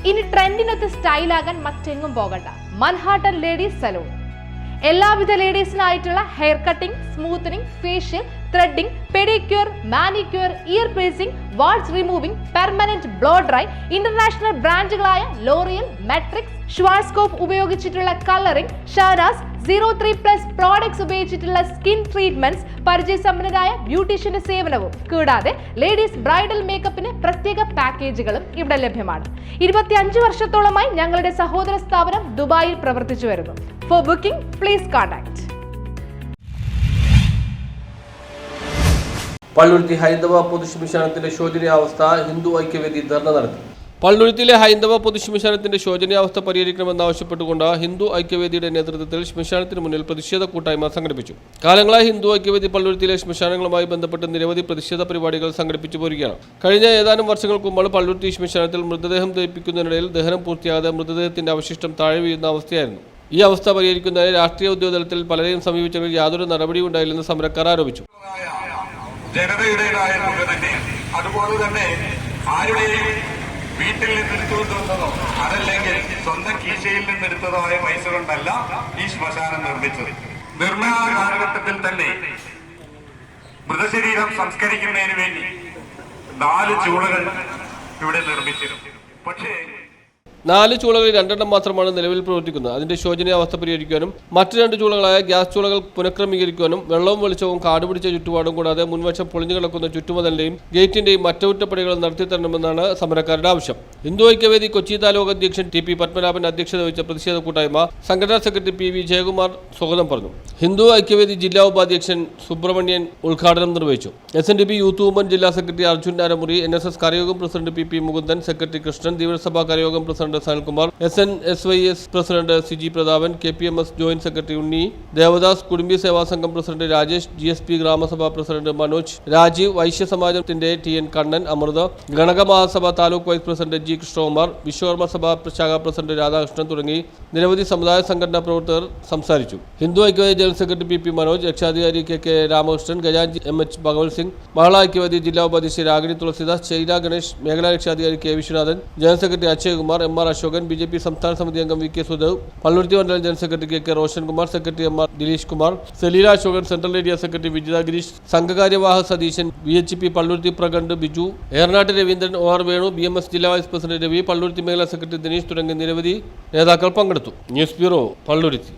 ഇനി ട്രെൻഡിനൊത്ത് സ്റ്റൈലാകാൻ മറ്റെങ്ങും പോകണ്ട. Manhattan ladies salon. എല്ലാവിധ ലേഡീസിനായിട്ടുള്ള hair cutting, smoothening, facial, threading, pedicure, manicure, ear piercing, warts removing, permanent blow dry, international ബ്രാൻഡുകളായ ലോറിയൽ, മെട്രിക്സ്, ഷ്വാർസ്കോപ്പ് ഉപയോഗിച്ചിട്ടുള്ള കളറിംഗ്, ഷാനാസ് 03+ പ്രോഡക്ട്സ് ഉപയോഗിച്ചിട്ടുള്ള സ്കിൻ ട്രീറ്റ്മെന്റ്സ്, പരിചയസമ്പന്നരായ ബ്യൂട്ടീഷ്യന്റെ സേവനവും കൂടാതെ ലേഡീസ് ബ്രൈഡൽ മേക്കപ്പിന് പ്രത്യേക പാക്കേജുകളും ഇവിടെ ലഭ്യമാണ്. 25 വർഷത്തോളമായി ഞങ്ങളുടെ സഹോദര സ്ഥാപനം ദുബായിൽ പ്രവർത്തിച്ചു വരുന്നു. Four booking please contact. Palluruthy ഹൈന്ദവ പൊതുശ്മശാനത്തിന്റെ ശോചനീയാവസ്ഥ ഹിന്ദു ഐക്യവേദി ധർണ നടത്തി. പള്ളുരുത്തിയിലെ ഹൈന്ദവ പൊതുശ്മശാനത്തിന്റെ ശോചനീയാവസ്ഥ പരിഹരിക്കണമെന്നാവശ്യപ്പെട്ടുകൊണ്ട് ഹിന്ദു ഐക്യവേദിയുടെ നേതൃത്വത്തിൽ ശ്മശാനത്തിന് മുന്നിൽ പ്രതിഷേധ കൂട്ടായ്മ സംഘടിപ്പിച്ചു. കാലങ്ങളായി ഹിന്ദു ഐക്യവേദി പള്ളുരുത്തിയിലെ ശ്മശാനങ്ങളുമായി ബന്ധപ്പെട്ട് നിരവധി പ്രതിഷേധ പരിപാടികൾ സംഘടിപ്പിച്ചു പോരുകയാണ്. കഴിഞ്ഞ ഏതാനും വർഷങ്ങൾക്ക് മുമ്പ് പള്ളുരുത്തി ശ്മശാനത്തിൽ മൃതദേഹം ദഹിപ്പിക്കുന്നതിനിടയിൽ ദഹനം പൂർത്തിയാകാതെ മൃതദേഹത്തിന്റെ അവശിഷ്ടം താഴെ വീഴുന്ന അവസ്ഥയായിരുന്നു. ഈ അവസ്ഥ പരിഹരിക്കുന്നതിന് രാഷ്ട്രീയ ഉദ്യോഗതലത്തിൽ പലരെയും സമീപിച്ചെങ്കിൽ യാതൊരു നടപടിയും ഉണ്ടായില്ലെന്ന് സമരക്കാർ ആരോപിച്ചു. ജനതയുടേതായ തന്നെ അതുപോലെ തന്നെ ആരുടെയും വീട്ടിൽ നിന്നെടുത്തുകൊണ്ടുവന്നതോ അതല്ലെങ്കിൽ സ്വന്തം കീശയിൽ നിന്നെടുത്തതായ പൈസ കൊണ്ടല്ല ഈ ശ്മശാനം നിർമ്മിച്ചത്. നിർമ്മാണ കാലഘട്ടത്തിൽ തന്നെ മൃതശരീരം സംസ്കരിക്കുന്നതിന് വേണ്ടി 4 ചൂളകൾ ഇവിടെ നിർമ്മിച്ചിരുന്നു. പക്ഷേ 4 ചൂളകളിൽ 2 മാത്രമാണ് നിലവിൽ പ്രവർത്തിക്കുന്നത്. അതിന്റെ ശോചനീയാവസ്ഥ പരിഹരിക്കാനും മറ്റ് 2 ചൂളകളായ ഗ്യാസ് ചൂളകൾ പുനഃക്രമീകരിക്കാനും വെള്ളവും വെളിച്ചവും കാടുപിടിച്ച ചുറ്റുപാടും കൂടാതെ മുൻവശം പൊളിഞ്ഞു കിടക്കുന്ന ചുറ്റുമതിലിന്റെയും ഗേറ്റിന്റെയും മറ്റകുറ്റപ്പണികളും നടത്തിത്തരണമെന്നാണ് സമരക്കാരുടെ ആവശ്യം. ഹിന്ദു ഐക്യവേദി കൊച്ചി താലൂക്ക് അധ്യക്ഷൻ ടി.പി. പത്മനാഭൻ അധ്യക്ഷത വഹിച്ച പ്രതിഷേധ കൂട്ടായ്മ സംഘടനാ സെക്രട്ടറി പി.വി. ജയകുമാർ സ്വാഗതം പറഞ്ഞു. ഹിന്ദു ഐക്യവേദി ജില്ലാ ഉപാധ്യക്ഷൻ സുബ്രഹ്മണ്യൻ ഉദ്ഘാടനം നിർവഹിച്ചു. SNDP യൂത്ത് വുമൻ ജില്ലാ സെക്രട്ടറി അർജുൻ അരമുറി, NSS കരയോഗം president P P. Mukundan, secretary Krishnan, Dheevarasabha കരയോഗം president Sanalkumar, SNSYS president CG Prathapan, KPMS joint secretary Unni Devadas, Kudumbi Seva Sangham president Rajesh, GSP ഗ്രാമസഭ പ്രസിഡന്റ് മനോജ്, രാജീവ്, വൈശ്യ സമാജത്തിന്റെ TN Kannan, Amrita, Ganaka Mahasabha taluk vice president G Krishnakumar, Vishwakarma Sabha ശാഖാ പ്രസിഡന്റ് രാധാകൃഷ്ണൻ തുടങ്ങി നിരവധി സമുദായ സംഘടനാ പ്രവർത്തകർ സംസാരിച്ചു. Hindu Aikyavedi general secretary PP Manoj, രക്ഷാധികാരി KK രാമകൃഷ്ണൻ, ഖജാൻജി MH ഭഗവത് സിംഗ്, മഹിളാ ഐക്യവേദി ജില്ലാ ഉപാധ്യക്ഷ രാഗിണി തുളസിദാസ്, ശൈല ഗണേഷ്, മേഖലാ രക്ഷാധികാരി K Viswanathan, general secretary Akshayakumar, MR Ashokan, BJP സംസ്ഥാന സമിതി അംഗം VK സുദേവ്, പള്ളുരുത്തി മണ്ഡലം general secretary KK Roshankumar, secretary MR Dileesh Kumar, Saleela Ashokan, central area secretary Vijitha Gireesh, സംഘകാര്യവാഹ സതീശൻ, VHP പള്ളുരുത്തി പ്രഖണ്ഡ് ബിജു, ഏറനാട്ട് രവീന്ദ്രൻ, OR വേണു, BMS ജില്ലാ വൈസ് പ്രസിഡന്റ് രവി, പള്ളുരുത്തി മേഖലാ സെക്രട്ടറി ദിനേശ് തുടങ്ങിയ നിരവധി നേതാക്കൾ പങ്കെടുത്തു. News bureau, Palluruthy.